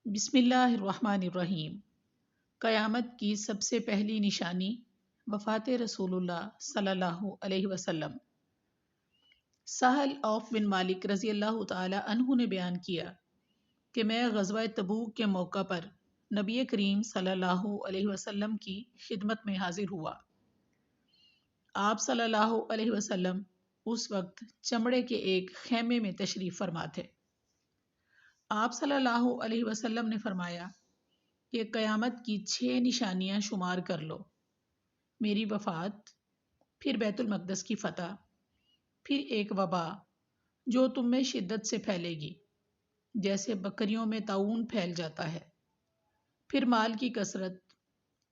بسم اللہ الرحمن الرحیم۔ قیامت کی سب سے پہلی نشانی وفات رسول اللہ صلی اللہ علیہ وسلم۔ سہل آف بن مالک رضی اللہ تعالی عنہ نے بیان کیا کہ میں غزوہ تبوک کے موقع پر نبی کریم صلی اللہ علیہ وسلم کی خدمت میں حاضر ہوا۔ آپ صلی اللہ علیہ وسلم اس وقت چمڑے کے ایک خیمے میں تشریف فرما تھے۔ آپ صلی اللہ علیہ وسلم نے فرمایا کہ قیامت کی 6 نشانیاں شمار کر لو: میری وفات، پھر بیت المقدس کی فتح، پھر ایک وبا جو تم میں شدت سے پھیلے گی جیسے بکریوں میں طاعون پھیل جاتا ہے، پھر مال کی کثرت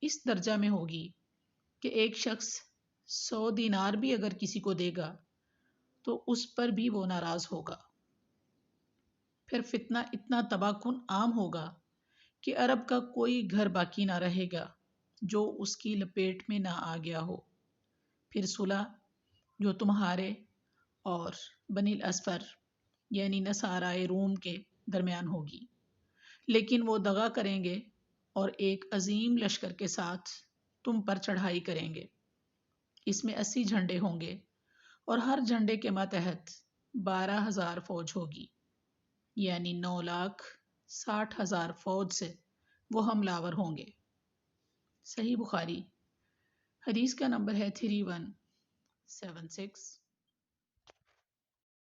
اس درجہ میں ہوگی کہ ایک شخص 100 دینار بھی اگر کسی کو دے گا تو اس پر بھی وہ ناراض ہوگا، پھر فتنہ اتنا تباہ کن عام ہوگا کہ عرب کا کوئی گھر باقی نہ رہے گا جو اس کی لپیٹ میں نہ آ گیا ہو، پھر صلح جو تمہارے اور بنی الاصفر یعنی نصارائے روم کے درمیان ہوگی، لیکن وہ دغا کریں گے اور ایک عظیم لشکر کے ساتھ تم پر چڑھائی کریں گے۔ اس میں 80 جھنڈے ہوں گے اور ہر جھنڈے کے ماتحت 12,000 فوج ہوگی، یعنی 9,60,000 فوج سے وہ حملہ آور ہوں گے۔ صحیح بخاری، حدیث کا نمبر ہے 3176۔